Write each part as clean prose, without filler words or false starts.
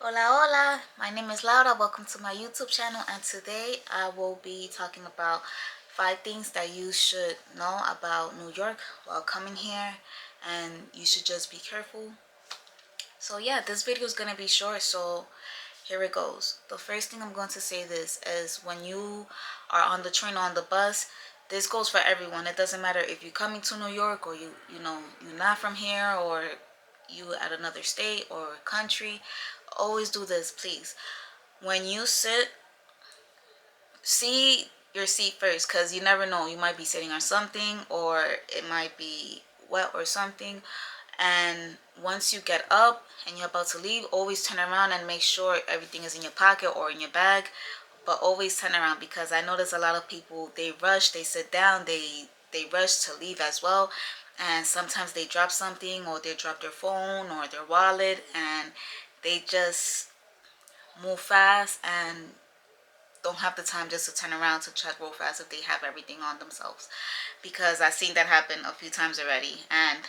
Hola, hola. My name is Laura. Welcome to my YouTube channel, and today I will be talking about 5 things that you should know about New York while coming here, and you should just be careful. So yeah, this video is gonna be short, so here it goes. The first thing I'm going to say this is when you are on the train or on the bus, this goes for everyone. It doesn't matter if you're coming to New York or you're not from here, or you at another state or country. Always do this, please. When you sit, see your seat first, because you never know, you might be sitting on something or it might be wet or something. And once you get up and you're about to leave, always turn around and make sure everything is in your pocket or in your bag. But always turn around, because I notice a lot of people, they rush, they sit down, they rush to leave as well, and sometimes they drop something, or they drop their phone or their wallet, and they just move fast and don't have the time just to turn around to check real fast if they have everything on themselves. Because I've seen that happen a few times already, and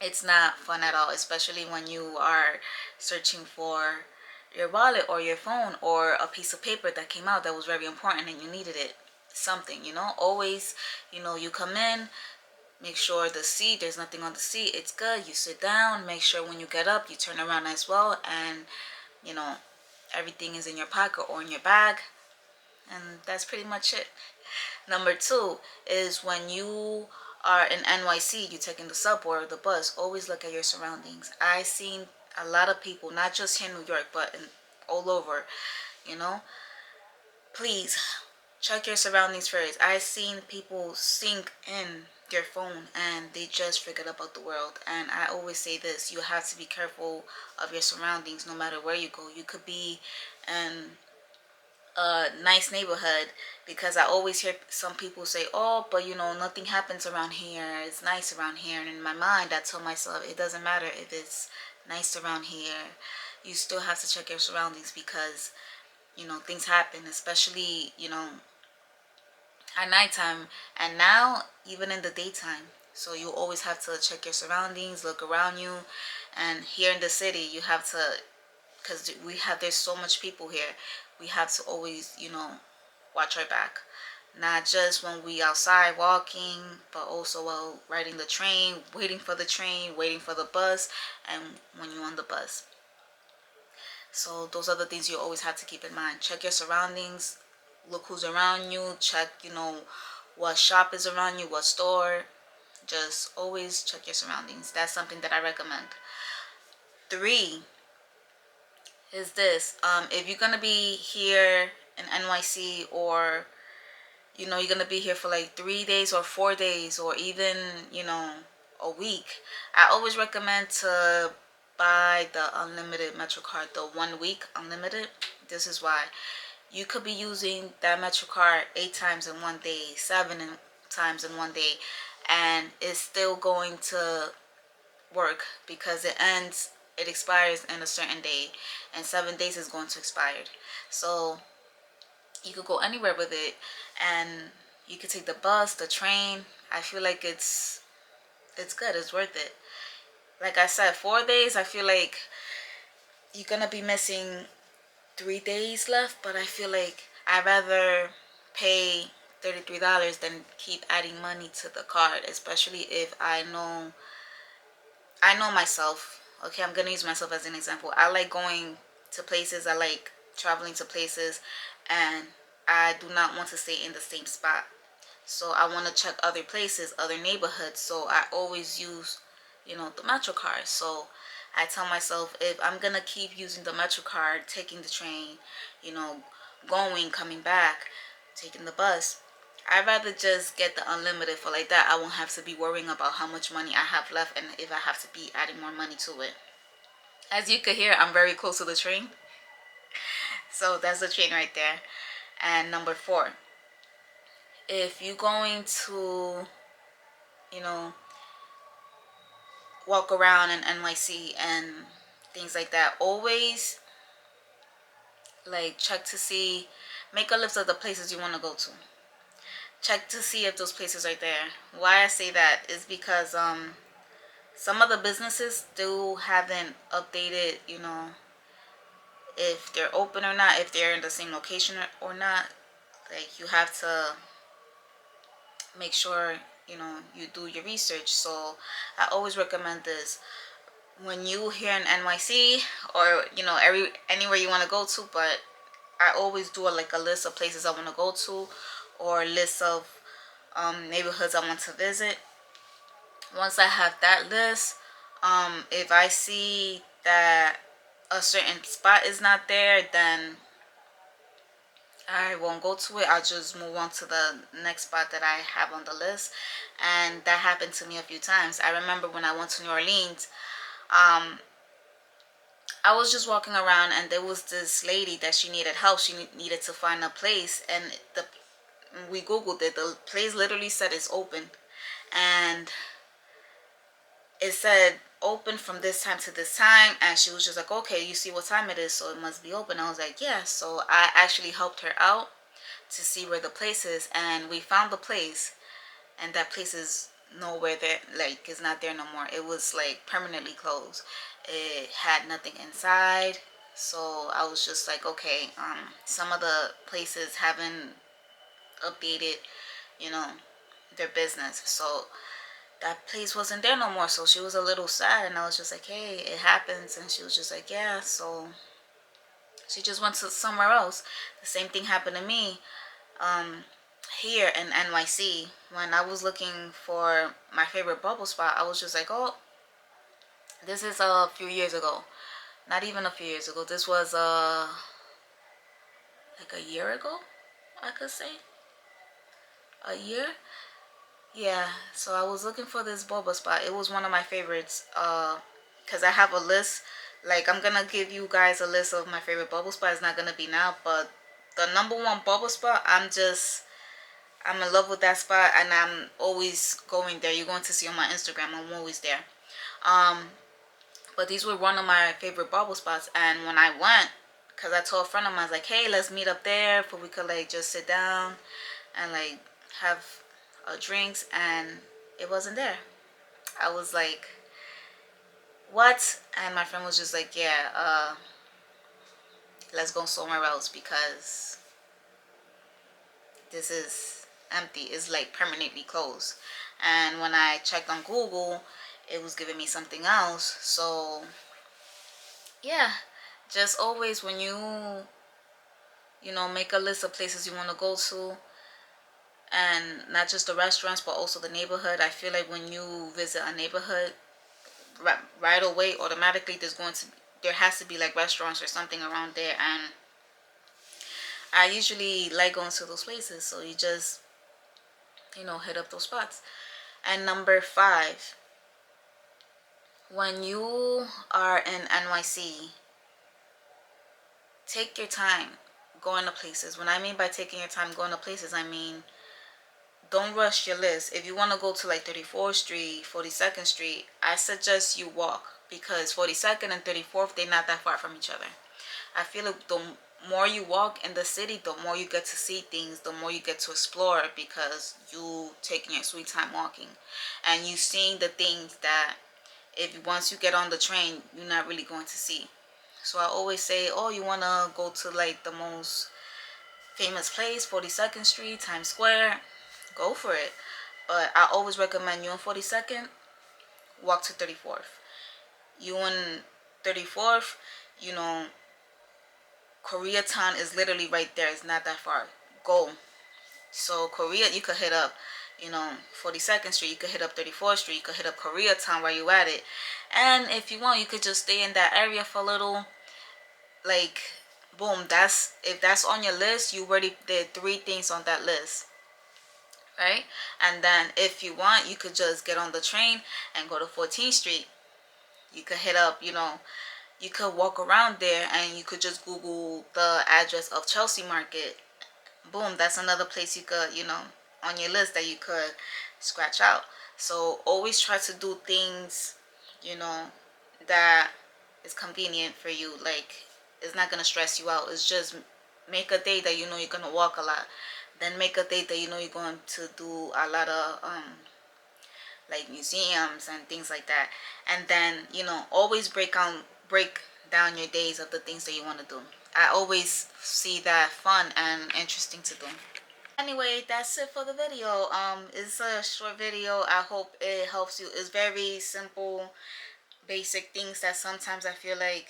it's not fun at all, especially when you are searching for your wallet or your phone or a piece of paper that came out that was very important and you needed it. Something, always, you come in, make sure the seat, there's nothing on the seat, it's good. You sit down, make sure when you get up, you turn around as well, and you know, everything is in your pocket or in your bag. And that's pretty much it. Number two is when you are in NYC, you taking the subway or the bus, always look at your surroundings. I seen a lot of people, not just here in New York, but all over, you know. Please check your surroundings first. I seen people sink in their phone and they just forget about the world. And I always say this, you have to be careful of your surroundings no matter where you go. You could be in a nice neighborhood, because I always hear some people say, oh, but nothing happens around here, it's nice around here. And in my mind, I tell myself, it doesn't matter if it's nice around here, you still have to check your surroundings, because things happen, especially at nighttime, and now even in the daytime. So you always have to check your surroundings, look around you. And here in the city, you have to, because there's so much people here, we have to always watch our back, not just when we outside walking, but also while riding the train, waiting for the train, waiting for the bus, and when you're on the bus. So those are the things you always have to keep in mind. Check your surroundings, look who's around you, check what shop is around you, what store. Just always check your surroundings. That's something that I recommend. 3 is this. If you're gonna be here in NYC, or you're gonna be here for like 3 days or 4 days, or even a week, I always recommend to buy the unlimited Metro card, the 1 week unlimited. This is why. You could be using that Metro card 8 times in one day, 7 times in one day, and it's still going to work, because it expires in a certain day, and 7 days is going to expire. So you could go anywhere with it, and you could take the bus, the train. I feel like it's good, it's worth it. Like I said, 4 days, I feel like you're gonna be missing 3 days left, but I feel like I'd rather pay $33 than keep adding money to the card, especially if I know myself. Okay, I'm gonna use myself as an example. I like going to places, I like traveling to places, and I do not want to stay in the same spot. So I want to check other places, other neighborhoods. So I always use, the Metro card. So I tell myself, if I'm gonna keep using the Metro card, taking the train, you know, going, coming back, taking the bus, I'd rather just get the unlimited. For like that, I won't have to be worrying about how much money I have left and if I have to be adding more money to it. As you could hear, I'm very close to the train. So that's the train right there. And number 4, if you're going to, you know, walk around in NYC and things like that, always like check to see, make a list of the places you want to go to. Check to see if those places are there. Why I say that is because some of the businesses still haven't updated, if they're open or not, if they're in the same location or not. Like, you have to make sure, you do your research. So I always recommend this when you here in NYC, or anywhere you want to go to. But I always do like a list of places I want to go to, or a list of neighborhoods I want to visit. Once I have that list, if I see that a certain spot is not there, then I won't go to it. I'll just move on to the next spot that I have on the list. And that happened to me a few times. I remember when I went to New Orleans, I was just walking around, and there was this lady that she needed help. She needed to find a place, and we Googled it. The place literally said it's open. And it said open from this time to this time, and she was just like, okay, you see what time it is, so it must be open. I was like, yeah. So I actually helped her out to see where the place is, and we found the place. And that place is nowhere there, like it's not there no more. It was like permanently closed. It had nothing inside. So I was just like, okay, some of the places haven't updated, you know their business. So that place wasn't there no more. So she was a little sad, and I was just like, hey, it happens. And she was just like, yeah. So she just went to somewhere else. The same thing happened to me here in NYC. When I was looking for my favorite bubble spot, I was just like, oh, this is a few years ago. Not even a few years ago. This was like a year ago, I could say. A year. Yeah, so I was looking for this boba spot. It was one of my favorites. Cause I have a list. Like, I'm gonna give you guys a list of my favorite bubble spot. It's not gonna be now, but the number one bubble spot, I'm in love with that spot, and I'm always going there. You're going to see on my Instagram. I'm always there. But these were one of my favorite bubble spots, and when I went, cause I told a friend of mine, I was like, hey, let's meet up there, for we could like just sit down and like have drinks, and it wasn't there. I was like, what? And my friend was just like, yeah, let's go somewhere else, because this is empty. It's like permanently closed. And when I checked on Google, it was giving me something else. So yeah, just always when make a list of places you want to go to, and not just the restaurants but also the neighborhood. I feel like when you visit a neighborhood, right away, automatically there has to be like restaurants or something around there, and I usually like going to those places. So you just hit up those spots. And number 5, when you are in NYC, take your time going to places. When I mean by taking your time going to places, I mean, don't rush your list. If you want to go to like 34th Street, 42nd Street, I suggest you walk, because 42nd and 34th, they're not that far from each other. I feel like the more you walk in the city, the more you get to see things, the more you get to explore, because you taking your sweet time walking, and you seeing the things that if once you get on the train, you're not really going to see. So I always say, oh, you want to go to like the most famous place, 42nd Street, Times Square, go for it. But I always recommend you on 42nd, walk to 34th. You on 34th, Koreatown is literally right there. It's not that far. Go. So Korea, you could hit up, 42nd Street. You could hit up 34th Street. You could hit up Koreatown while you at it. And if you want, you could just stay in that area for a little. Like, boom. If that's on your list, you already did 3 things on that list. Right? And then if you want, you could just get on the train and go to 14th Street. You could hit up, you could walk around there, and you could just Google the address of Chelsea Market. Boom, that's another place you could, on your list that you could scratch out. So always try to do things, that is convenient for you. Like, it's not going to stress you out. It's just make a day that you're going to walk a lot. Then make a day that you're going to do a lot of like museums and things like that. And then always break down your days of the things that you want to do. I always see that fun and interesting to do. Anyway, that's it for the video. It's a short video. I hope it helps you. It's very simple, basic things that sometimes I feel like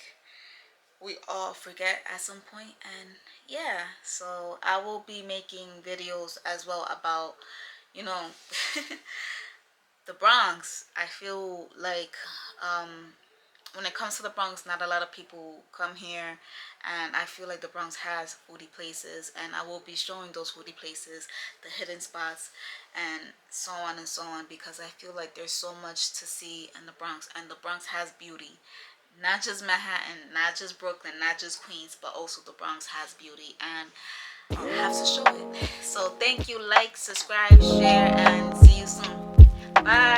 we all forget at some point. And yeah, so I will be making videos as well about, you know, the Bronx. I feel like when it comes to the Bronx, not a lot of people come here, and I feel like the Bronx has foodie places, and I will be showing those foodie places, the hidden spots, and so on and so on, because I feel like there's so much to see in the Bronx, and the Bronx has beauty. Not just Manhattan, not just Brooklyn, not just Queens, but also the Bronx has beauty, and I have to show it. So thank you, like, subscribe, share, and see you soon. Bye.